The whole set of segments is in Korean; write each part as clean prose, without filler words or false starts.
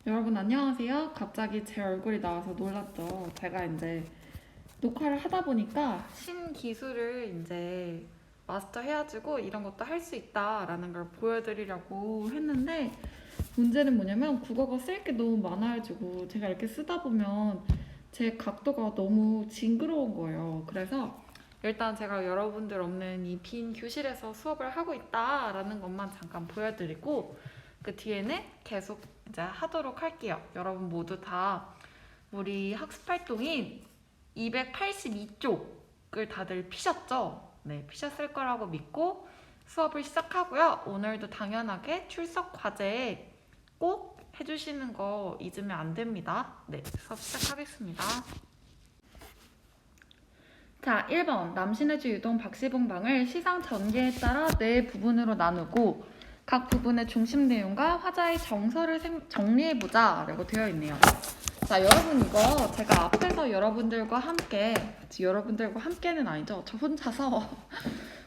여러분 안녕하세요. 갑자기 제 얼굴이 나와서 놀랐죠. 제가 이제 녹화를 하다 보니까 신기술을 이제 마스터해가지고 이런 것도 할 수 있다라는 걸 보여드리려고 했는데 문제는 뭐냐면 국어가 쓸 게 너무 많아가지고 제가 이렇게 쓰다 보면 제 각도가 너무 징그러운 거예요. 그래서 일단 제가 여러분들 없는 이 빈 교실에서 수업을 하고 있다라는 것만 잠깐 보여드리고 그 뒤에는 계속 이제 하도록 할게요. 여러분 모두 다 우리 학습 활동인 282쪽을 다들 피셨죠? 네, 피셨을 거라고 믿고 수업을 시작하고요. 오늘도 당연하게 출석 과제 꼭 해주시는 거 잊으면 안 됩니다. 네, 수업 시작하겠습니다. 자, 1번 남신의 주 유동 박시봉방을 시상 전개에 따라 네 부분으로 나누고 각 부분의 중심 내용과 화자의 정서를 정리해보자 라고 되어 있네요. 자, 여러분 이거 제가 앞에서 여러분들과 함께는 아니죠. 저 혼자서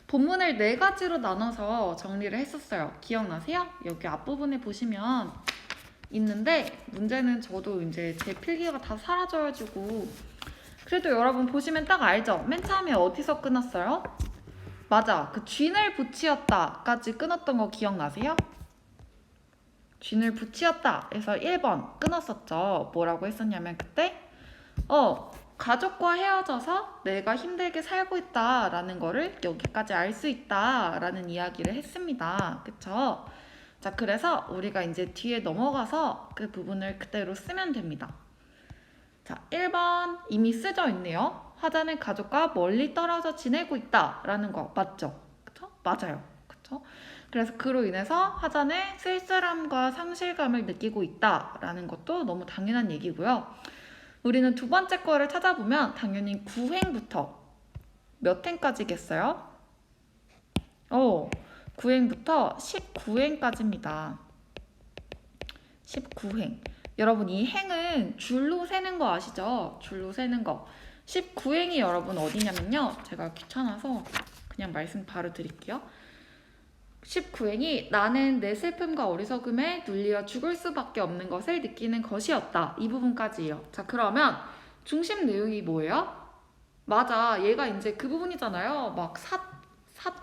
본문을 네 가지로 나눠서 정리를 했었어요. 기억나세요? 여기 앞부분에 보시면 있는데 문제는 저도 이제 제 필기가 다 사라져가지고 그래도 여러분 보시면 딱 알죠? 맨 처음에 어디서 끊었어요? 맞아, 그 쥔을 붙이었다까지 끊었던 거 기억나세요? 쥔을 붙이었다 해서 1번 끊었었죠. 뭐라고 했었냐면 그때 가족과 헤어져서 내가 힘들게 살고 있다라는 거를 여기까지 알 수 있다라는 이야기를 했습니다. 그쵸? 자, 그래서 우리가 이제 뒤에 넘어가서 그 부분을 그대로 쓰면 됩니다. 자, 1번 이미 쓰져 있네요. 화자는 가족과 멀리 떨어져 지내고 있다라는 거 맞죠? 그쵸? 맞아요. 그쵸? 그래서 그로 인해서 화자는 쓸쓸함과 상실감을 느끼고 있다라는 것도 너무 당연한 얘기고요. 우리는 두 번째 거를 찾아보면 당연히 9행부터 몇 행까지겠어요? 9행부터 19행까지입니다. 19행. 여러분 이 행은 줄로 세는 거 아시죠? 줄로 세는 거. 19행이 여러분 어디냐면요. 제가 귀찮아서 그냥 말씀 바로 드릴게요. 19행이 나는 내 슬픔과 어리석음에 눌려 죽을 수밖에 없는 것을 느끼는 것이었다. 이 부분까지예요. 자, 그러면 중심 내용이 뭐예요? 맞아. 얘가 이제 그 부분이잖아요. 막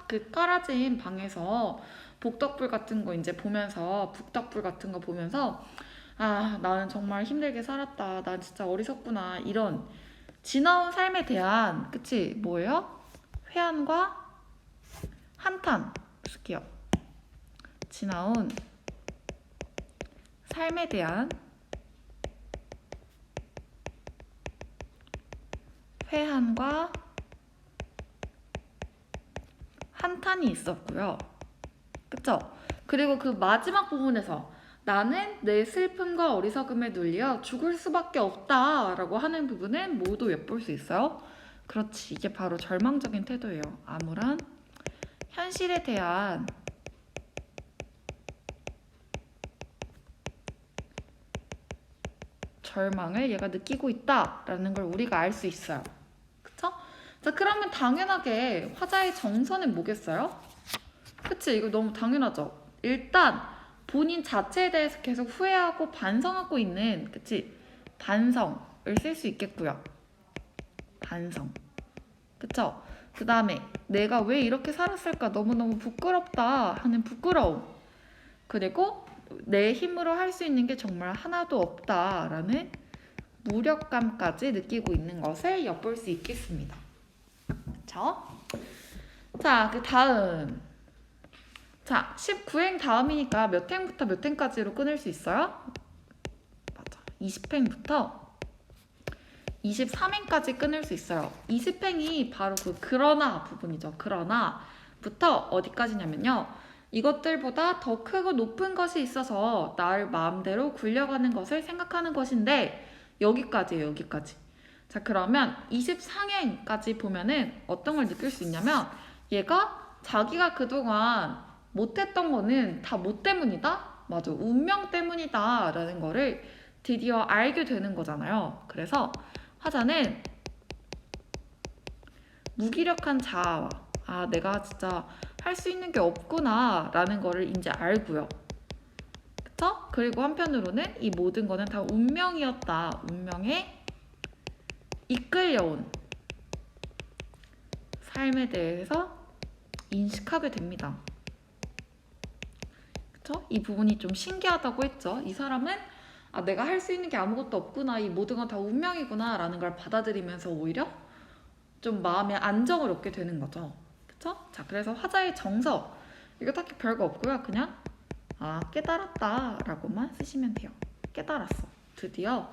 그 깔아진 방에서 복덕불 같은 거 이제 보면서 북덕불 같은 거 보면서 아, 나는 정말 힘들게 살았다. 난 진짜 어리석구나. 이런 지나온 삶에 대한 그치 뭐예요? 회한과 한탄 쓸게요. 지나온 삶에 대한 회한과 한탄이 있었고요. 그쵸? 그리고 그 마지막 부분에서 나는 내 슬픔과 어리석음에 눌려 죽을 수밖에 없다 라고 하는 부분은 모두 엿볼 수 있어요. 그렇지, 이게 바로 절망적인 태도예요. 암울한 현실에 대한 절망을 얘가 느끼고 있다라는 걸 우리가 알 수 있어요. 그쵸? 자, 그러면 당연하게 화자의 정서는 뭐겠어요? 그치, 이거 너무 당연하죠. 일단 본인 자체에 대해서 계속 후회하고 반성하고 있는, 그치? 반성을 쓸 수 있겠고요. 반성. 그쵸? 그 다음에 내가 왜 이렇게 살았을까 너무너무 부끄럽다 하는 부끄러움. 그리고 내 힘으로 할 수 있는 게 정말 하나도 없다라는 무력감까지 느끼고 있는 것을 엿볼 수 있겠습니다. 그쵸? 자, 그 다음. 자, 19행 다음이니까 몇 행부터 몇 행까지로 끊을 수 있어요? 맞아. 20행부터 23행까지 끊을 수 있어요. 20행이 바로 그 그러나 부분이죠. 그러나부터 어디까지냐면요. 이것들보다 더 크고 높은 것이 있어서 나를 마음대로 굴려가는 것을 생각하는 것인데 여기까지예요. 여기까지. 자, 그러면 24행까지 보면은 어떤 걸 느낄 수 있냐면 얘가 자기가 그동안 못했던 거는 다 뭐 때문이다? 맞아. 운명 때문이다 라는 거를 드디어 알게 되는 거잖아요. 그래서 화자는 무기력한 자아와 아, 내가 진짜 할 수 있는 게 없구나 라는 거를 이제 알고요. 그쵸? 그리고 한편으로는 이 모든 거는 다 운명이었다. 운명에 이끌려온 삶에 대해서 인식하게 됩니다. 그쵸? 이 부분이 좀 신기하다고 했죠. 이 사람은 내가 할 수 있는 게 아무것도 없구나. 이 모든 건 다 운명이구나. 라는 걸 받아들이면서 오히려 좀 마음의 안정을 얻게 되는 거죠. 그쵸? 자, 그래서 화자의 정서. 이거 딱히 별거 없고요. 그냥 깨달았다 라고만 쓰시면 돼요. 깨달았어. 드디어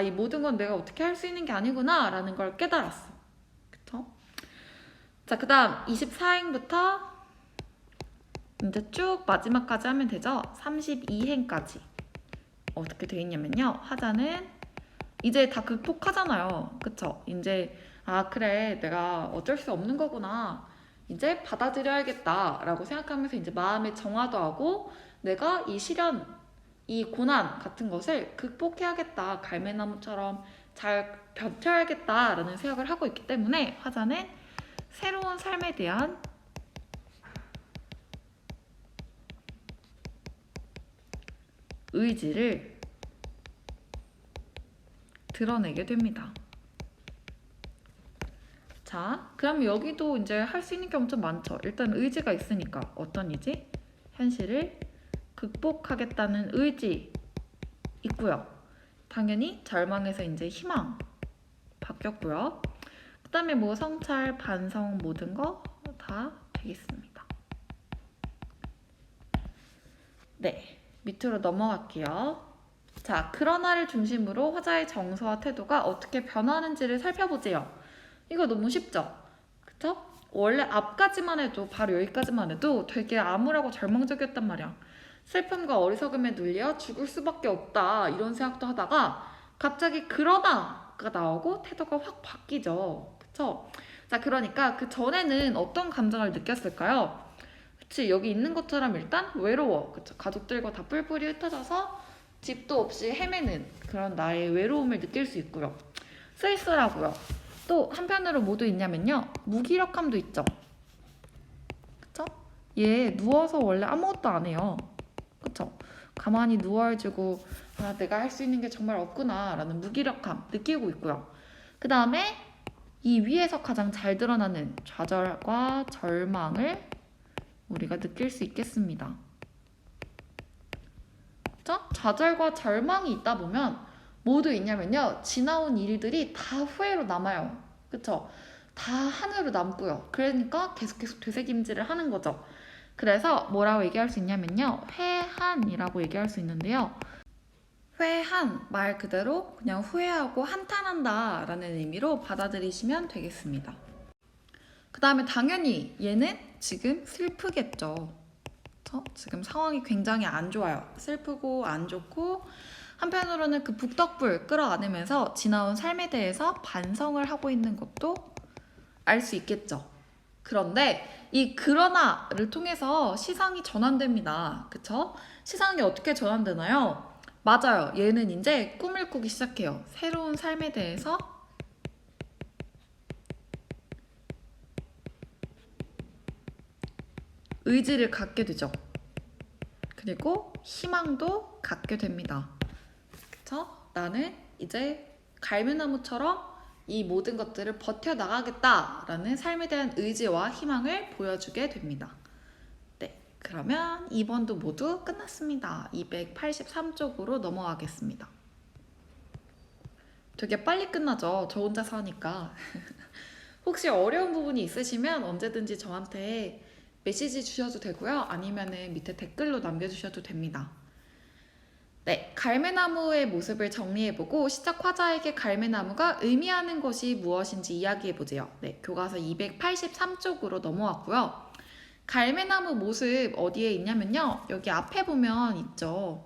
이 모든 건 내가 어떻게 할 수 있는 게 아니구나 라는 걸 깨달았어. 그쵸? 자, 그 다음 24행부터 이제 쭉 마지막까지 하면 되죠. 32행까지 어떻게 되어 있냐면요. 화자는 이제 다 극복하잖아요. 그쵸? 이제 그래, 내가 어쩔 수 없는 거구나. 이제 받아들여야겠다 라고 생각하면서 이제 마음의 정화도 하고 내가 이 시련, 이 고난 같은 것을 극복해야겠다. 갈매나무처럼 잘 버텨야겠다 라는 생각을 하고 있기 때문에 화자는 새로운 삶에 대한 의지를 드러내게 됩니다. 자, 그럼 여기도 이제 할 수 있는 게 엄청 많죠. 일단 의지가 있으니까. 어떤 의지? 현실을 극복하겠다는 의지 있고요. 당연히 절망에서 이제 희망 바뀌었고요. 그 다음에 뭐 성찰, 반성 모든 거 다 되겠습니다. 네, 밑으로 넘어갈게요. 자, 그러나를 중심으로 화자의 정서와 태도가 어떻게 변하는지를 살펴보세요. 이거 너무 쉽죠? 그쵸? 원래 앞까지만 해도 바로 여기까지만 해도 되게 암울하고 절망적이었단 말이야. 슬픔과 어리석음에 눌려 죽을 수밖에 없다 이런 생각도 하다가 갑자기 그러나가 나오고 태도가 확 바뀌죠. 그쵸? 자, 그러니까 그 전에는 어떤 감정을 느꼈을까요? 그치, 여기 있는 것처럼 일단 외로워. 그쵸? 가족들과 다 뿔뿔이 흩어져서 집도 없이 헤매는 그런 나의 외로움을 느낄 수 있고요. 쓸쓸하고요. 또 한편으로 뭐도 있냐면요. 무기력함도 있죠. 그쵸? 얘 누워서 원래 아무것도 안 해요. 그쵸? 가만히 누워가지고 내가 할 수 있는 게 정말 없구나 라는 무기력함 느끼고 있고요. 그 다음에 이 위에서 가장 잘 드러나는 좌절과 절망을 우리가 느낄 수 있겠습니다. 그쵸? 좌절과 절망이 있다 보면 뭐도 있냐면요. 지나온 일들이 다 후회로 남아요. 그쵸? 다 하늘로 남고요. 그러니까 계속 되새김질을 하는 거죠. 그래서 뭐라고 얘기할 수 있냐면요. 회한이라고 얘기할 수 있는데요. 회한 말 그대로 그냥 후회하고 한탄한다 라는 의미로 받아들이시면 되겠습니다. 그 다음에 당연히 얘는 지금 슬프겠죠. 지금 상황이 굉장히 안 좋아요. 슬프고 안 좋고 한편으로는 그 북덕불 끌어안으면서 지나온 삶에 대해서 반성을 하고 있는 것도 알 수 있겠죠. 그런데 이 그러나를 통해서 시상이 전환됩니다. 그쵸? 시상이 어떻게 전환되나요? 맞아요. 얘는 이제 꿈을 꾸기 시작해요. 새로운 삶에 대해서 의지를 갖게 되죠. 그리고 희망도 갖게 됩니다. 그쵸? 나는 이제 갈매나무처럼 이 모든 것들을 버텨나가겠다라는 삶에 대한 의지와 희망을 보여주게 됩니다. 네, 그러면 2번도 모두 끝났습니다. 283쪽으로 넘어가겠습니다. 되게 빨리 끝나죠? 저 혼자서 하니까. 혹시 어려운 부분이 있으시면 언제든지 저한테 메시지 주셔도 되고요. 아니면은 밑에 댓글로 남겨주셔도 됩니다. 네, 갈매나무의 모습을 정리해보고 시작 화자에게 갈매나무가 의미하는 것이 무엇인지 이야기해보세요. 네, 교과서 283쪽으로 넘어왔고요. 갈매나무 모습 어디에 있냐면요. 여기 앞에 보면 있죠.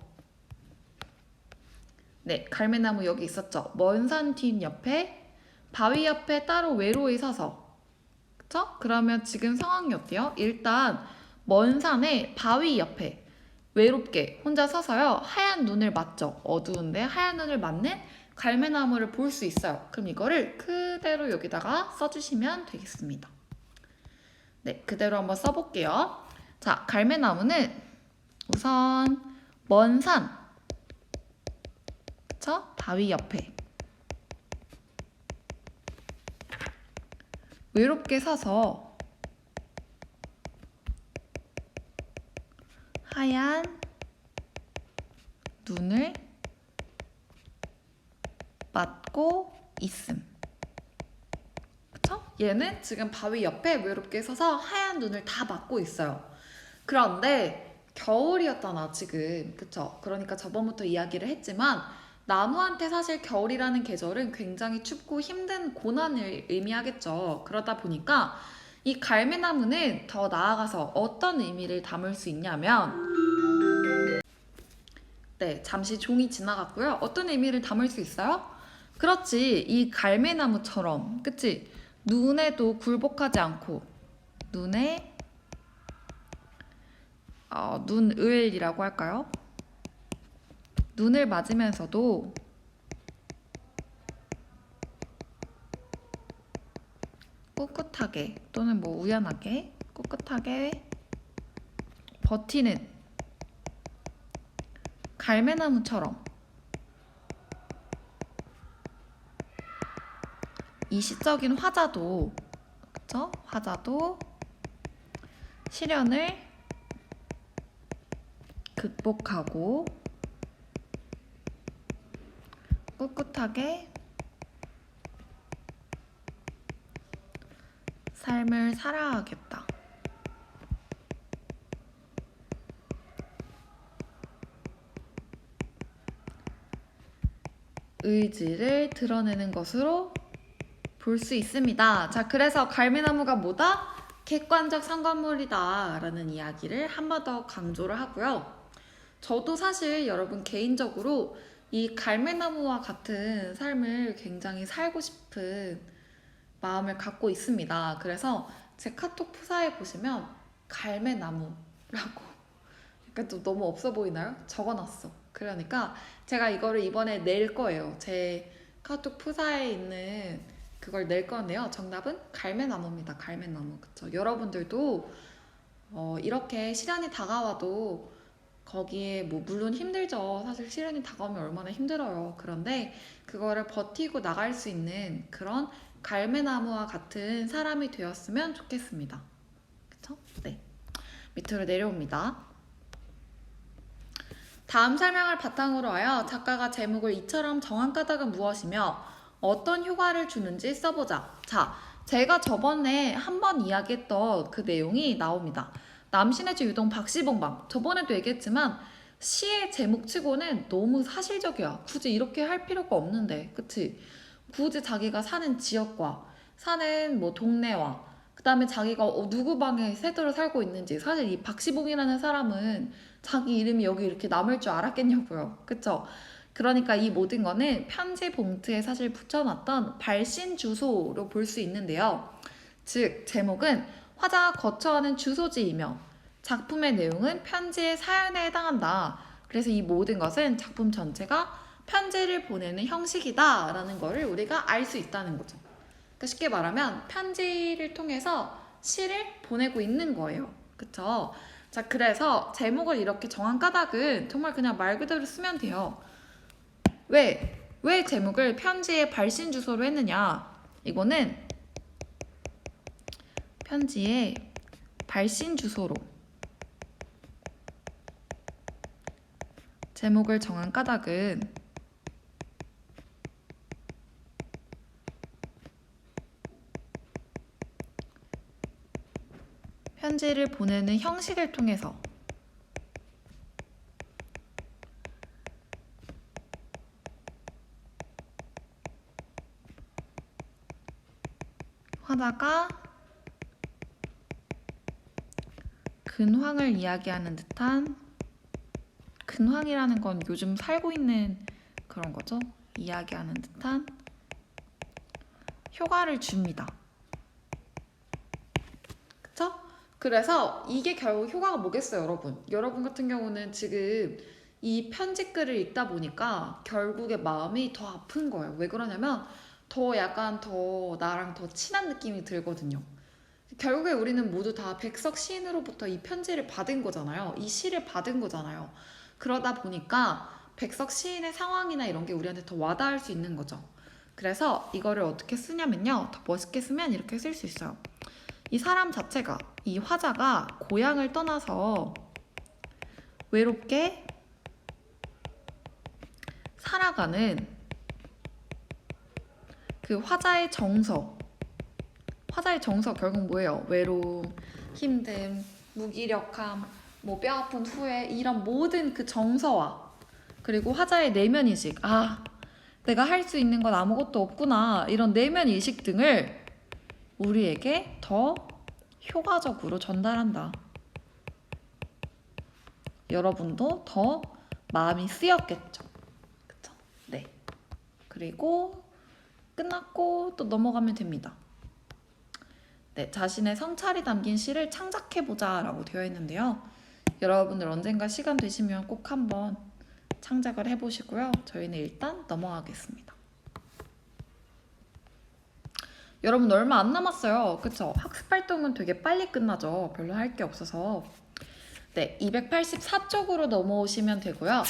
네, 갈매나무 여기 있었죠. 먼 산 뒷 옆에 바위 옆에 따로 외로이 서서. 그쵸? 그러면 지금 상황이 어때요? 일단 먼 산에 바위 옆에 외롭게 혼자 서서요. 하얀 눈을 맞죠. 어두운데 하얀 눈을 맞는 갈매나무를 볼 수 있어요. 그럼 이거를 그대로 여기다가 써주시면 되겠습니다. 네, 그대로 한번 써볼게요. 자, 갈매나무는 우선 먼 산, 그쵸? 바위 옆에 외롭게 서서 하얀 눈을 맞고 있음. 그쵸? 얘는 지금 바위 옆에 외롭게 서서 하얀 눈을 다 맞고 있어요. 그런데 겨울이었잖아, 지금. 그쵸? 그러니까 저번부터 이야기를 했지만 나무한테 사실 겨울이라는 계절은 굉장히 춥고 힘든 고난을 의미하겠죠. 그러다 보니까 이 갈매나무는 더 나아가서 어떤 의미를 담을 수 있냐면, 네, 잠시 종이 지나갔고요. 어떤 의미를 담을 수 있어요? 그렇지, 이 갈매나무처럼, 그치? 눈에도 굴복하지 않고, 눈에, 눈을이라고 할까요? 눈을 맞으면서도 꿋꿋하게 또는 뭐 우연하게 꿋꿋하게 버티는 갈매나무처럼 이 시적인 화자도, 그쵸? 화자도 시련을 극복하고 꿋꿋하게 삶을 살아가겠다. 의지를 드러내는 것으로 볼 수 있습니다. 자, 그래서 갈매나무가 뭐다? 객관적 상관물이다 라는 이야기를 한 번 더 강조를 하고요. 저도 사실 여러분 개인적으로 이 갈매나무와 같은 삶을 굉장히 살고 싶은 마음을 갖고 있습니다. 그래서 제 카톡 프사에 보시면 갈매나무라고 약간 좀 너무 없어 보이나요? 적어놨어. 그러니까 제가 이거를 이번에 낼 거예요. 제 카톡 프사에 있는 그걸 낼 건데요. 정답은 갈매나무입니다. 갈매나무. 그쵸? 여러분들도 이렇게 시련이 다가와도 거기에 뭐 물론 힘들죠. 사실 시련이 다가오면 얼마나 힘들어요. 그런데 그거를 버티고 나갈 수 있는 그런 갈매나무와 같은 사람이 되었으면 좋겠습니다. 그쵸? 네. 밑으로 내려옵니다. 다음 설명을 바탕으로 하여 작가가 제목을 이처럼 정한 까닭은 무엇이며 어떤 효과를 주는지 써보자. 자, 제가 저번에 한번 이야기했던 그 내용이 나옵니다. 남신의 주 유동 박시봉방. 저번에도 얘기했지만 시의 제목치고는 너무 사실적이야. 굳이 이렇게 할 필요가 없는데, 그치? 굳이 자기가 사는 지역과 사는 뭐 동네와 그 다음에 자기가 누구 방에 새도를 살고 있는지, 사실 이 박시봉이라는 사람은 자기 이름이 여기 이렇게 남을 줄 알았겠냐고요. 그쵸? 그러니까 이 모든 거는 편지 봉투에 사실 붙여놨던 발신 주소로 볼 수 있는데요. 즉 제목은 화자가 거처하는 주소지이며 작품의 내용은 편지의 사연에 해당한다. 그래서 이 모든 것은 작품 전체가 편지를 보내는 형식이다 라는 거를 우리가 알 수 있다는 거죠. 그러니까 쉽게 말하면 편지를 통해서 시를 보내고 있는 거예요. 그쵸? 자, 그래서 제목을 이렇게 정한 까닭은 정말 그냥 말 그대로 쓰면 돼요. 왜 제목을 편지의 발신 주소로 했느냐? 이거는 편지의 발신 주소로 제목을 정한 까닭은 편지를 보내는 형식을 통해서 화자가 근황을 이야기하는 듯한, 근황이라는 건 요즘 살고 있는 그런 거죠. 이야기하는 듯한 효과를 줍니다. 그쵸? 그래서 이게 결국 효과가 뭐겠어요, 여러분? 여러분 같은 경우는 지금 이 편지글을 읽다 보니까 결국에 마음이 더 아픈 거예요. 왜 그러냐면 더 약간 더 나랑 더 친한 느낌이 들거든요. 결국에 우리는 모두 다 백석 시인으로부터 이 편지를 받은 거잖아요. 이 시를 받은 거잖아요. 그러다 보니까 백석 시인의 상황이나 이런 게 우리한테 더 와닿을 수 있는 거죠. 그래서 이거를 어떻게 쓰냐면요. 더 멋있게 쓰면 이렇게 쓸 수 있어요. 이 사람 자체가, 이 화자가 고향을 떠나서 외롭게 살아가는 그 화자의 정서. 화자의 정서 결국 뭐예요? 외로움, 힘듦, 무기력함, 뭐 뼈아픈 후회, 이런 모든 그 정서와 그리고 화자의 내면인식, 내가 할 수 있는 건 아무것도 없구나, 이런 내면인식 등을 우리에게 더 효과적으로 전달한다. 여러분도 더 마음이 쓰였겠죠. 그쵸? 네. 그리고 끝났고 또 넘어가면 됩니다. 네, 자신의 성찰이 담긴 시를 창작해보자 라고 되어 있는데요. 여러분들 언젠가 시간 되시면 꼭 한번 창작을 해보시고요. 저희는 일단 넘어가겠습니다. 여러분 얼마 안 남았어요. 그쵸? 학습활동은 되게 빨리 끝나죠. 별로 할 게 없어서. 네, 284쪽으로 넘어오시면 되고요.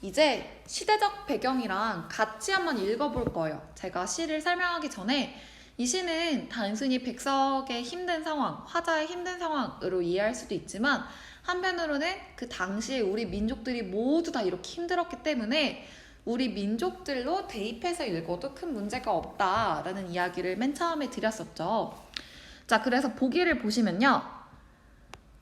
이제 시대적 배경이랑 같이 한번 읽어볼 거예요. 제가 시를 설명하기 전에 이 시는 단순히 백석의 힘든 상황, 화자의 힘든 상황으로 이해할 수도 있지만 한편으로는 그 당시에 우리 민족들이 모두 다 이렇게 힘들었기 때문에 우리 민족들로 대입해서 읽어도 큰 문제가 없다라는 이야기를 맨 처음에 드렸었죠. 자, 그래서 보기를 보시면요.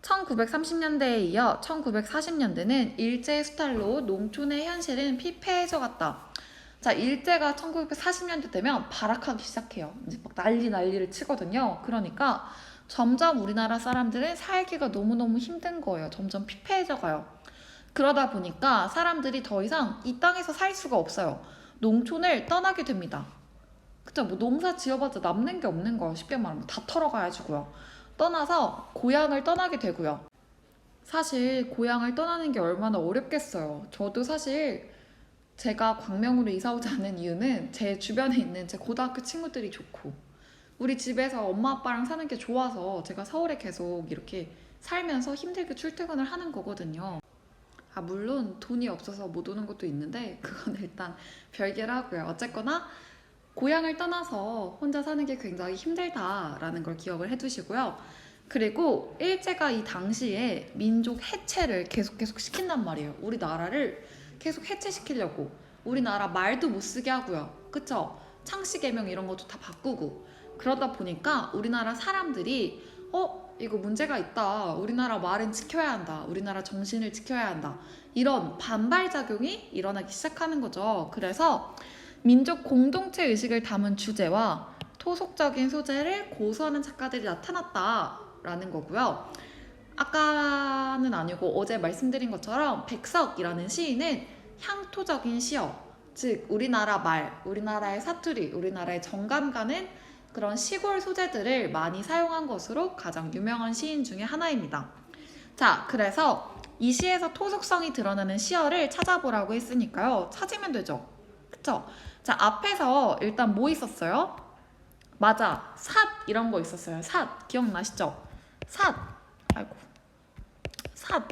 1930년대에 이어 1940년대는 일제 수탈로 농촌의 현실은 피폐해져 갔다. 자, 일제가 1940년대 되면 발악하기 시작해요. 이제 막 난리를 치거든요. 그러니까 점점 우리나라 사람들은 살기가 너무너무 힘든 거예요. 점점 피폐해져 가요. 그러다 보니까 사람들이 더 이상 이 땅에서 살 수가 없어요. 농촌을 떠나게 됩니다. 그쵸? 뭐 농사 지어봤자 남는 게 없는 거예요. 쉽게 말하면 다 털어가야지고요. 떠나서 고향을 떠나게 되고요. 사실 고향을 떠나는 게 얼마나 어렵겠어요. 저도 사실 제가 광명으로 이사 오지 않은 이유는 제 주변에 있는 제 고등학교 친구들이 좋고 우리 집에서 엄마 아빠랑 사는 게 좋아서 제가 서울에 계속 이렇게 살면서 힘들게 출퇴근을 하는 거거든요. 물론 돈이 없어서 못 오는 것도 있는데 그건 일단 별개로 하고요. 어쨌거나 고향을 떠나서 혼자 사는 게 굉장히 힘들다라는 걸 기억을 해두시고요. 그리고 일제가 이 당시에 민족 해체를 계속 시킨단 말이에요. 우리나라를 계속 해체시키려고. 우리나라 말도 못 쓰게 하고요. 그쵸? 창씨개명 이런 것도 다 바꾸고. 그러다 보니까 우리나라 사람들이 이거 문제가 있다. 우리나라 말은 지켜야 한다. 우리나라 정신을 지켜야 한다. 이런 반발작용이 일어나기 시작하는 거죠. 그래서 민족 공동체 의식을 담은 주제와 토속적인 소재를 고수하는 작가들이 나타났다라는 거고요. 아까는 아니고 어제 말씀드린 것처럼 백석이라는 시인은 향토적인 시어, 즉 우리나라 말, 우리나라의 사투리, 우리나라의 정감 가는 그런 시골 소재들을 많이 사용한 것으로 가장 유명한 시인 중에 하나입니다. 자, 그래서 이 시에서 토속성이 드러나는 시어를 찾아보라고 했으니까요. 찾으면 되죠. 그쵸? 자, 앞에서 일단 뭐 있었어요? 맞아, 삿 이런 거 있었어요. 삿 기억나시죠? 삿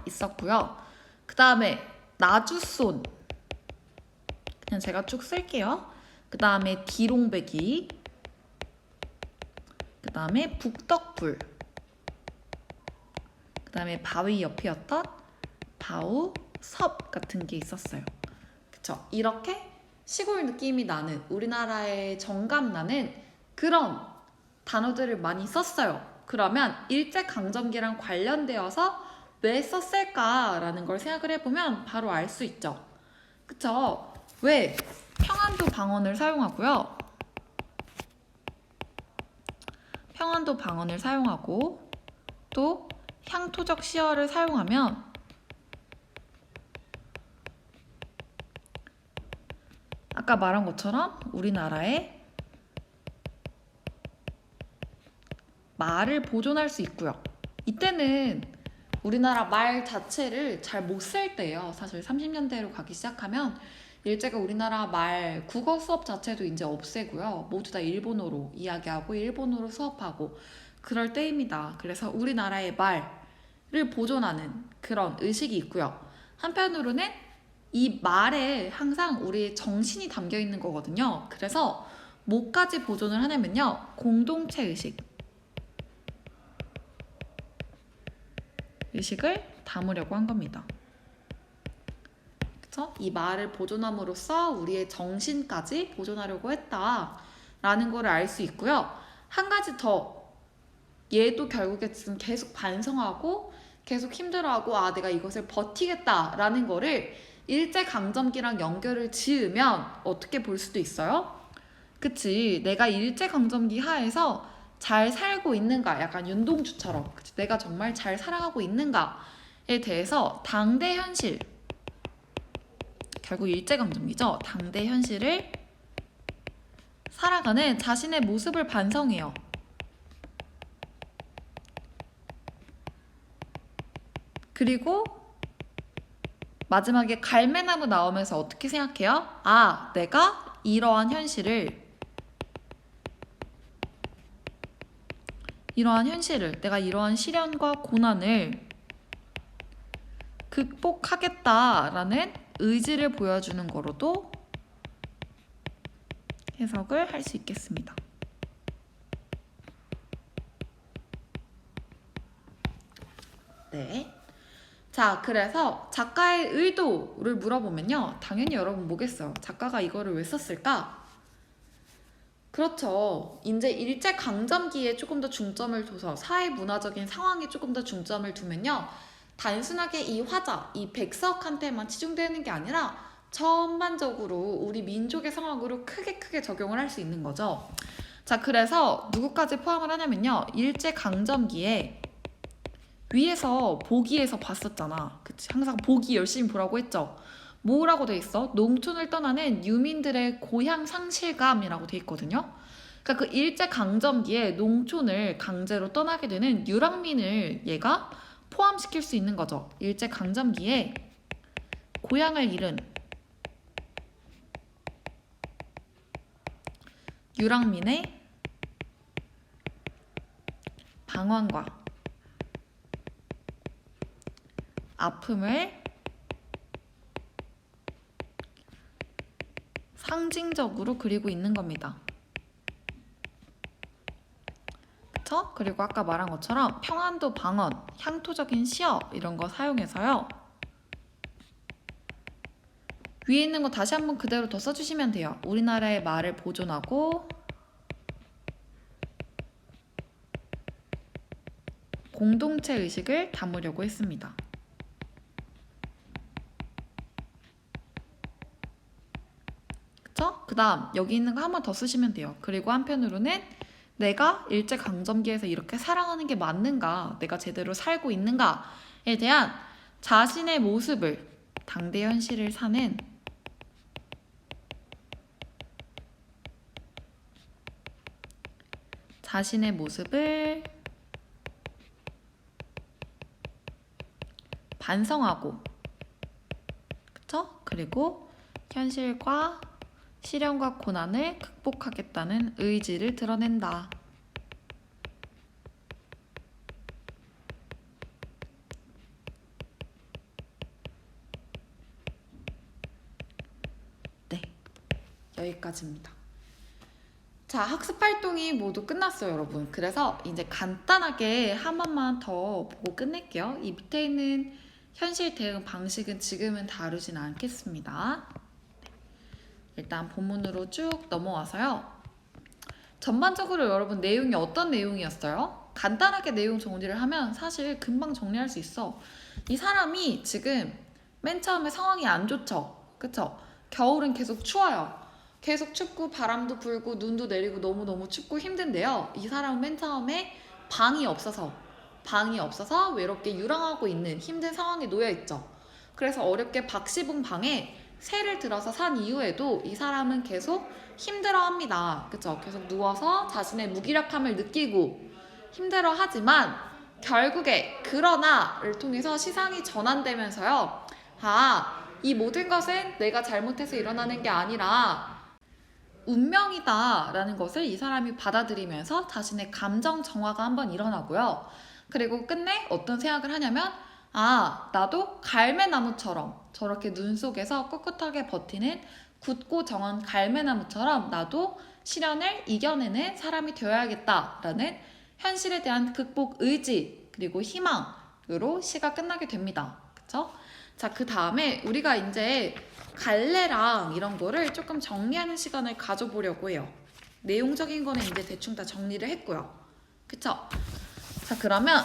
있었고요. 그 다음에 나주손, 그냥 제가 쭉 쓸게요. 그 다음에 디롱배기, 그 다음에 북덕불, 그 다음에 바위 옆이었던 바우, 섭 같은 게 있었어요. 그쵸? 이렇게 시골 느낌이 나는, 우리나라의 정감 나는 그런 단어들을 많이 썼어요. 그러면 일제강점기랑 관련되어서 왜 썼을까라는 걸 생각을 해보면 바로 알 수 있죠. 그쵸? 왜? 평안도 방언을 사용하고요. 평안도 방언을 사용하고 또 향토적 시어를 사용하면 아까 말한 것처럼 우리나라의 말을 보존할 수 있고요. 이때는 우리나라 말 자체를 잘 못 쓸 때예요. 사실 30년대로 가기 시작하면 일제가 우리나라 말 국어 수업 자체도 이제 없애고요. 모두 다 일본어로 이야기하고 일본어로 수업하고 그럴 때입니다. 그래서 우리나라의 말을 보존하는 그런 의식이 있고요. 한편으로는 이 말에 항상 우리의 정신이 담겨 있는 거거든요. 그래서 뭐까지 보존을 하냐면요. 공동체 의식을 담으려고 한 겁니다. 그쵸? 이 말을 보존함으로써 우리의 정신까지 보존하려고 했다라는 거를 알 수 있고요. 한 가지 더, 얘도 결국에 지금 계속 반성하고 계속 힘들어하고 내가 이것을 버티겠다라는 거를 일제강점기랑 연결을 지으면 어떻게 볼 수도 있어요? 그치, 내가 일제강점기 하에서 잘 살고 있는가, 약간 윤동주처럼 그치? 내가 정말 잘 살아가고 있는가에 대해서 당대 현실, 결국 일제강점기죠. 당대 현실을 살아가는 자신의 모습을 반성해요. 그리고 마지막에 갈매나무 나오면서 어떻게 생각해요? 내가 이러한 현실을, 내가 이러한 시련과 고난을 극복하겠다라는 의지를 보여주는 거로도 해석을 할 수 있겠습니다. 네. 자, 그래서 작가의 의도를 물어보면요. 당연히 여러분 뭐겠어요? 작가가 이거를 왜 썼을까? 그렇죠. 이제 일제강점기에 조금 더 중점을 둬서 사회문화적인 상황에 조금 더 중점을 두면요. 단순하게 이 화자, 이 백석한테만 치중되는 게 아니라 전반적으로 우리 민족의 상황으로 크게 적용을 할 수 있는 거죠. 자, 그래서 누구까지 포함을 하냐면요. 일제강점기에 위에서 보기에서 봤었잖아. 그치? 항상 보기 열심히 보라고 했죠. 뭐라고 돼 있어? 농촌을 떠나는 유민들의 고향 상실감이라고 돼 있거든요. 그러니까 그 일제강점기에 농촌을 강제로 떠나게 되는 유랑민을 얘가 포함시킬 수 있는 거죠. 일제강점기에 고향을 잃은 유랑민의 방황과 아픔을 상징적으로 그리고 있는 겁니다. 그쵸? 그리고 아까 말한 것처럼 평안도 방언, 향토적인 시어 이런 거 사용해서요. 위에 있는 거 다시 한번 그대로 더 써주시면 돼요. 우리나라의 말을 보존하고 공동체 의식을 담으려고 했습니다. 그쵸? 그 다음 여기 있는 거 한 번 더 쓰시면 돼요. 그리고 한편으로는 내가 일제강점기에서 이렇게 살아가는 게 맞는가, 내가 제대로 살고 있는가에 대한 자신의 모습을, 당대 현실을 사는 자신의 모습을 반성하고, 그쵸? 그리고 현실과 시련과 고난을 극복하겠다는 의지를 드러낸다. 네, 여기까지입니다. 자, 학습 활동이 모두 끝났어요, 여러분. 그래서 이제 간단하게 한 번만 더 보고 끝낼게요. 이 밑에 있는 현실 대응 방식은 지금은 다루진 않겠습니다. 일단 본문으로 쭉 넘어와서요. 전반적으로 여러분 내용이 어떤 내용이었어요? 간단하게 내용 정리를 하면 사실 금방 정리할 수 있어. 이 사람이 지금 맨 처음에 상황이 안 좋죠? 그쵸? 겨울은 계속 추워요. 계속 춥고 바람도 불고 눈도 내리고 너무너무 춥고 힘든데요. 이 사람은 맨 처음에 방이 없어서 외롭게 유랑하고 있는 힘든 상황에 놓여있죠. 그래서 어렵게 박시봉 방에 새를 들어서 산 이후에도 이 사람은 계속 힘들어합니다. 그쵸? 계속 누워서 자신의 무기력함을 느끼고 힘들어하지만 결국에 그러나를 통해서 시상이 전환되면서요. 이 모든 것은 내가 잘못해서 일어나는 게 아니라 운명이다 라는 것을 이 사람이 받아들이면서 자신의 감정 정화가 한번 일어나고요. 그리고 끝내 어떤 생각을 하냐면 나도 갈매나무처럼 저렇게 눈 속에서 꿋꿋하게 버티는 굳고 정한 갈매나무처럼 나도 시련을 이겨내는 사람이 되어야겠다라는 현실에 대한 극복 의지 그리고 희망으로 시가 끝나게 됩니다. 그쵸? 자, 그 다음에 우리가 이제 갈래랑 이런 거를 조금 정리하는 시간을 가져보려고 해요. 내용적인 거는 이제 대충 다 정리를 했고요. 그쵸? 자, 그러면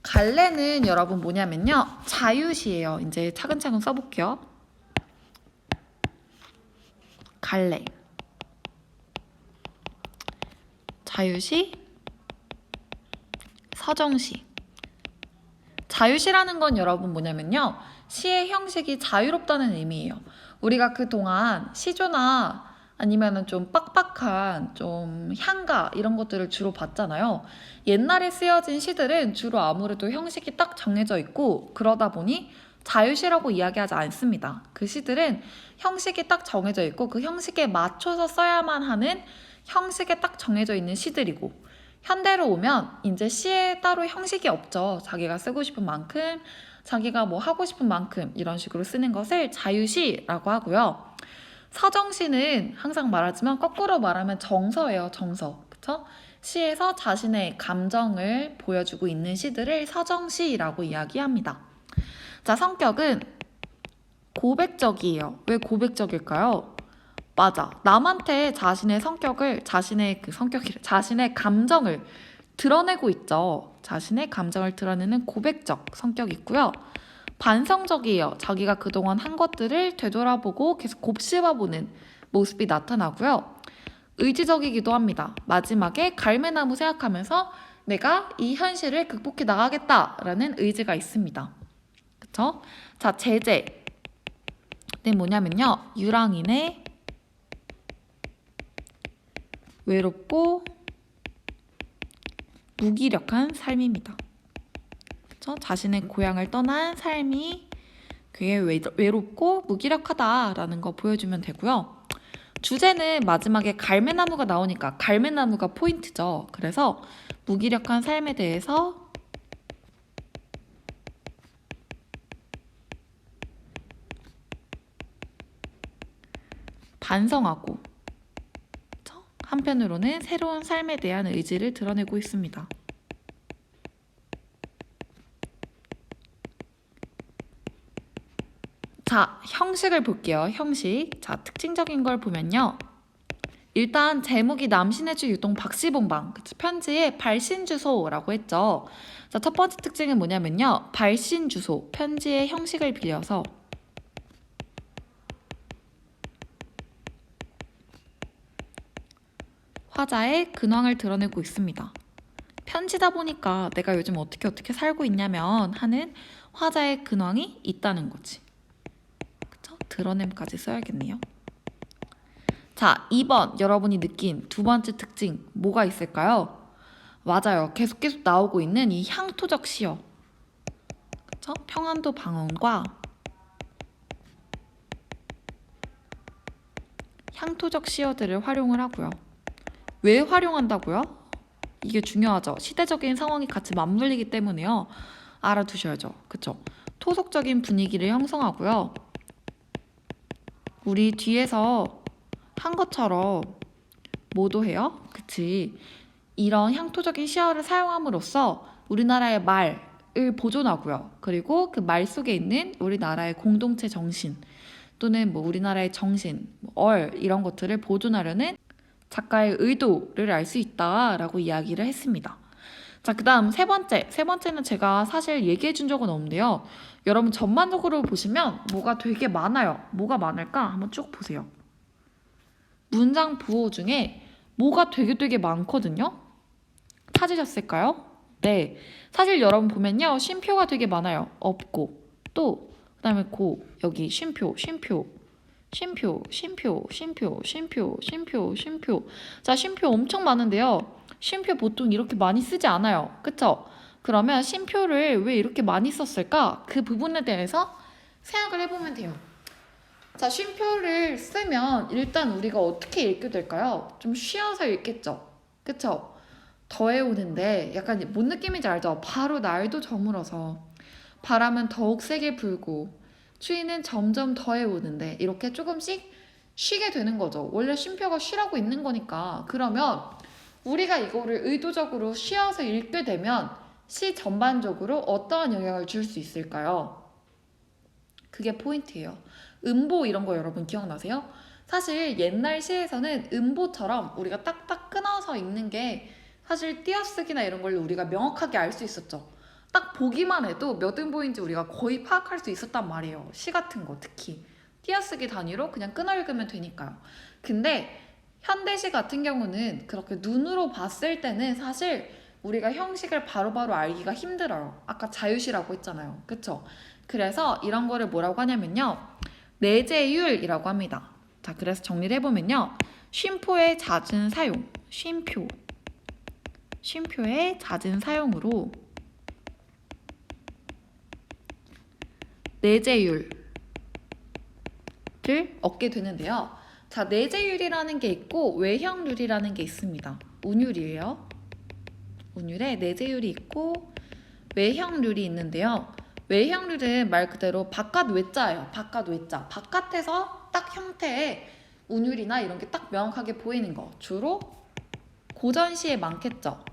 갈래는 여러분 뭐냐면요. 자유시예요. 이제 차근차근 써볼게요. 갈래. 자유시, 서정시. 자유시라는 건 여러분 뭐냐면요. 시의 형식이 자유롭다는 의미예요. 우리가 그동안 시조나 아니면은 좀 빡빡한 좀 향가 이런 것들을 주로 봤잖아요. 옛날에 쓰여진 시들은 주로 아무래도 형식이 딱 정해져 있고 그러다 보니 자유시라고 이야기하지 않습니다. 그 시들은 형식이 딱 정해져 있고 그 형식에 맞춰서 써야만 하는 형식에 딱 정해져 있는 시들이고 현대로 오면 이제 시에 따로 형식이 없죠. 자기가 쓰고 싶은 만큼 자기가 뭐 하고 싶은 만큼 이런 식으로 쓰는 것을 자유시라고 하고요. 서정시는 항상 말하지만 거꾸로 말하면 정서예요. 정서. 그쵸? 시에서 자신의 감정을 보여주고 있는 시들을 서정시라고 이야기합니다. 자, 성격은 고백적이에요. 왜 고백적일까요? 맞아. 남한테 자신의 자신의 감정을 드러내고 있죠. 자신의 감정을 드러내는 고백적 성격이 있고요. 반성적이에요. 자기가 그동안 한 것들을 되돌아보고 계속 곱씹어보는 모습이 나타나고요. 의지적이기도 합니다. 마지막에 갈매나무 생각하면서 내가 이 현실을 극복해 나가겠다라는 의지가 있습니다. 그쵸? 자, 제재는 뭐냐면요. 유랑인의 외롭고 무기력한 삶입니다. 그쵸? 자신의 고향을 떠난 삶이 되게 외롭고 무기력하다라는 거 보여주면 되고요. 주제는 마지막에 갈매나무가 나오니까 갈매나무가 포인트죠. 그래서 무기력한 삶에 대해서 반성하고 한편으로는 새로운 삶에 대한 의지를 드러내고 있습니다. 자, 형식을 볼게요. 형식. 자, 특징적인 걸 보면요. 일단 제목이 남신의주 유동 박시봉방 편지의 발신주소라고 했죠. 자, 첫 번째 특징은 뭐냐면요. 발신주소, 편지의 형식을 빌려서 화자의 근황을 드러내고 있습니다. 편지다 보니까 내가 요즘 어떻게 살고 있냐면 하는 화자의 근황이 있다는 거지. 그쵸? 드러냄까지 써야겠네요. 자, 2번 여러분이 느낀 두 번째 특징 뭐가 있을까요? 맞아요. 계속 나오고 있는 이 향토적 시어. 그쵸? 평안도 방언과 향토적 시어들을 활용을 하고요. 왜 활용한다고요? 이게 중요하죠. 시대적인 상황이 같이 맞물리기 때문에요. 알아두셔야죠. 그쵸? 토속적인 분위기를 형성하고요. 우리 뒤에서 한 것처럼 뭐도 해요? 그치? 이런 향토적인 시어를 사용함으로써 우리나라의 말을 보존하고요. 그리고 그 말 속에 있는 우리나라의 공동체 정신 또는 뭐 우리나라의 정신, 이런 것들을 보존하려는 작가의 의도를 알 수 있다라고 이야기를 했습니다. 자, 그 다음 세 번째는 제가 사실 얘기해 준 적은 없는데요. 여러분 전반적으로 보시면 뭐가 되게 많아요. 뭐가 많을까? 한번 쭉 보세요. 문장 부호 중에 뭐가 되게 많거든요. 찾으셨을까요? 네. 사실 여러분 보면요. 쉼표가 되게 많아요. 없고 또 그다음에 여기 쉼표. 자, 쉼표 엄청 많은데요. 쉼표 보통 이렇게 많이 쓰지 않아요. 그쵸? 그러면 쉼표를 왜 이렇게 많이 썼을까? 그 부분에 대해서 생각을 해보면 돼요. 자, 쉼표를 쓰면 일단 우리가 어떻게 읽게 될까요? 좀 쉬어서 읽겠죠? 그쵸? 더해오는데 약간 뭔 느낌인지 알죠? 바로 날도 저물어서 바람은 더욱 세게 불고 추위는 점점 더해오는데 이렇게 조금씩 쉬게 되는 거죠. 원래 쉼표가 쉬라고 있는 거니까. 그러면 우리가 이거를 의도적으로 쉬어서 읽게 되면 시 전반적으로 어떠한 영향을 줄 수 있을까요? 그게 포인트예요. 음보 이런 거 여러분 기억나세요? 사실 옛날 시에서는 음보처럼 우리가 딱딱 끊어서 읽는 게 사실 띄어쓰기나 이런 걸로 우리가 명확하게 알 수 있었죠. 딱 보기만 해도 몇 음보인지 우리가 거의 파악할 수 있었단 말이에요. 시 같은 거 특히. 띄어쓰기 단위로 그냥 끊어 읽으면 되니까요. 근데 현대시 같은 경우는 그렇게 눈으로 봤을 때는 사실 우리가 형식을 바로바로 알기가 힘들어요. 아까 자유시라고 했잖아요. 그쵸? 그래서 이런 거를 뭐라고 하냐면요. 내재율이라고 합니다. 자, 그래서 정리를 해보면요. 쉼표의 잦은 사용, 쉼표의 잦은 사용으로 내재율을 얻게 되는데요. 자, 내재율이라는 게 있고 외형률이라는 게 있습니다. 운율이에요. 운율에 내재율이 있고 외형률이 있는데요. 외형률은 말 그대로 바깥 외자예요. 바깥 외자. 바깥에서 딱 형태의 운율이나 이런 게 딱 명확하게 보이는 거. 주로 고전시에 많겠죠.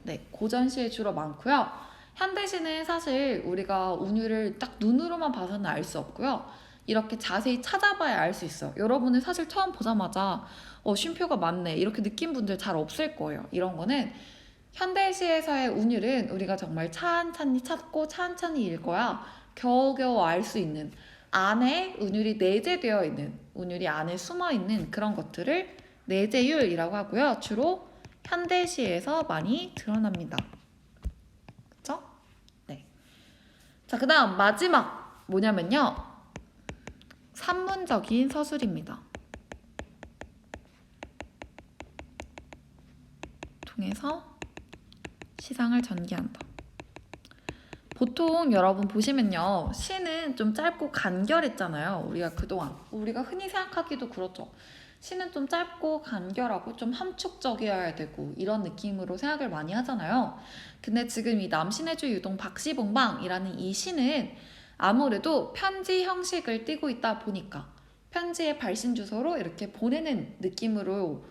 네, 고전시에 주로 많고요. 현대시는 사실 우리가 운율을 딱 눈으로만 봐서는 알 수 없고요. 이렇게 자세히 찾아봐야 알 수 있어요. 여러분은 사실 처음 보자마자 쉼표가 많네 이렇게 느낀 분들 잘 없을 거예요. 이런 거는 현대시에서의 운율은 우리가 정말 찬찬히 찾고 찬찬히 읽어야 겨우겨우 알 수 있는 안에 운율이 내재되어 있는 운율이 안에 숨어 있는 그런 것들을 내재율이라고 하고요. 주로 현대시에서 많이 드러납니다. 그쵸? 네. 자, 그 다음 마지막 뭐냐면요. 산문적인 서술입니다. 통해서 시상을 전개한다. 보통 여러분 보시면요. 시는 좀 짧고 간결했잖아요. 우리가 그동안 우리가 흔히 생각하기도 그렇죠. 시는 좀 짧고 간결하고 좀 함축적이어야 되고 이런 느낌으로 생각을 많이 하잖아요. 근데 지금 이 남신해주 유동 박시봉방이라는 이 시는 아무래도 편지 형식을 띠고 있다 보니까 편지의 발신 주소로 이렇게 보내는 느낌으로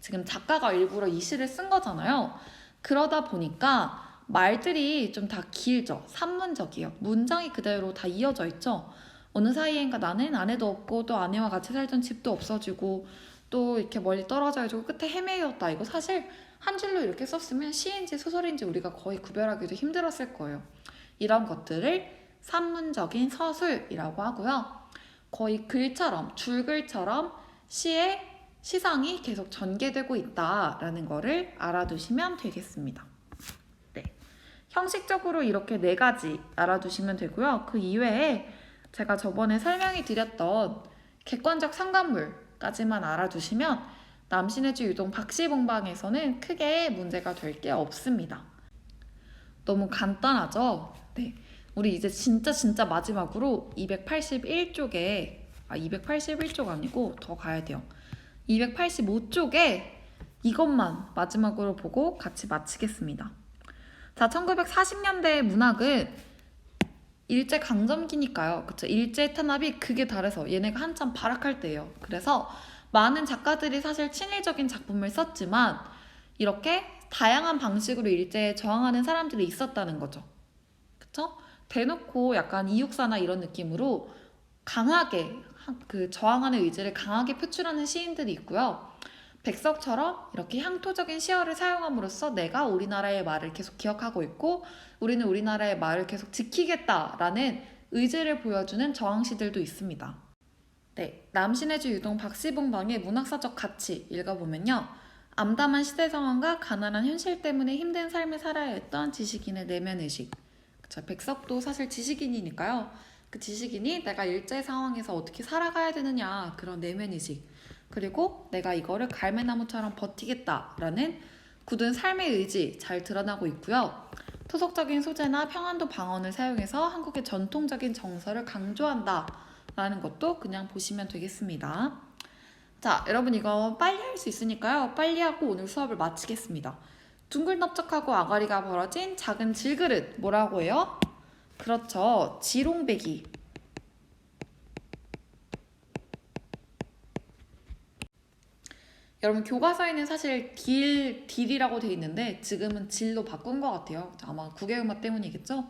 지금 작가가 일부러 이 시를 쓴 거잖아요. 그러다 보니까 말들이 좀 다 길죠. 산문적이에요. 문장이 그대로 다 이어져 있죠. 어느 사이엔가 나는 아내도 없고 또 아내와 같이 살던 집도 없어지고 또 이렇게 멀리 떨어져가지고 끝에 헤매였다. 이거 사실 한 줄로 이렇게 썼으면 시인지 소설인지 우리가 거의 구별하기도 힘들었을 거예요. 이런 것들을 산문적인 서술이라고 하고요. 거의 글처럼 줄글처럼 시의 시상이 계속 전개되고 있다라는 거를 알아두시면 되겠습니다. 네, 형식적으로 이렇게 4가지 알아두시면 되고요. 그 이외에 제가 저번에 설명해 드렸던 객관적 상관물까지만 알아두시면 남신해주 유동 박시봉방에서는 크게 문제가 될 게 없습니다. 너무 간단하죠? 네, 우리 이제 진짜 마지막으로 281쪽에 281쪽 아니고 더 가야 돼요. 285쪽에 이것만 마지막으로 보고 같이 마치겠습니다. 자, 1940년대 문학은 일제강점기니까요. 그쵸? 일제 탄압이 극에 달해서 얘네가 한참 발악할 때예요. 그래서 많은 작가들이 사실 친일적인 작품을 썼지만 이렇게 다양한 방식으로 일제에 저항하는 사람들이 있었다는 거죠. 그쵸? 대놓고 약간 이육사나 이런 느낌으로 강하게 그 저항하는 의지를 강하게 표출하는 시인들이 있고요. 백석처럼 이렇게 향토적인 시어를 사용함으로써 내가 우리나라의 말을 계속 기억하고 있고 우리는 우리나라의 말을 계속 지키겠다라는 의지를 보여주는 저항시들도 있습니다. 네, 남신해주 유동 박시봉방의 문학사적 가치 읽어보면요. 암담한 시대 상황과 가난한 현실 때문에 힘든 삶을 살아야 했던 지식인의 내면의식. 그쵸, 백석도 사실 지식인이니까요. 그 지식인이 내가 일제 상황에서 어떻게 살아가야 되느냐 그런 내면의식, 그리고 내가 이거를 갈매나무처럼 버티겠다라는 굳은 삶의 의지 잘 드러나고 있고요. 토속적인 소재나 평안도 방언을 사용해서 한국의 전통적인 정서를 강조한다 라는 것도 그냥 보시면 되겠습니다. 자, 여러분 이거 빨리 할 수 있으니까요. 빨리 하고 오늘 수업을 마치겠습니다. 둥글넓적하고 아가리가 벌어진 작은 질그릇 뭐라고 해요? 그렇죠. 지롱배기. 여러분 교과서에는 사실 딜이라고 돼 있는데 지금은 질로 바꾼 것 같아요. 아마 국외음악 때문이겠죠?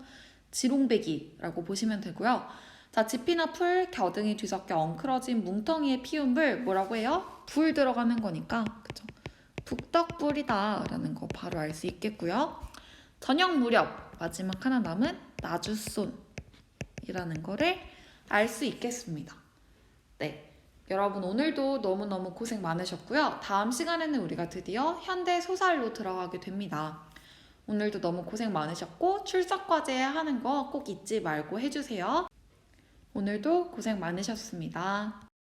지롱배기라고 보시면 되고요. 자, 지피나 풀, 겨등이 뒤섞여 엉클어진 뭉텅이의 피운물 뭐라고 해요? 불 들어가는 거니까 그쵸? 북덕불이다 라는 거 바로 알 수 있겠고요. 저녁 무렵 마지막 하나 남은 나주손이라는 거를 알 수 있겠습니다. 네. 여러분 오늘도 너무너무 고생 많으셨고요. 다음 시간에는 우리가 드디어 현대 소설로 들어가게 됩니다. 오늘도 너무 고생 많으셨고 출석 과제 하는 거 꼭 잊지 말고 해주세요. 오늘도 고생 많으셨습니다.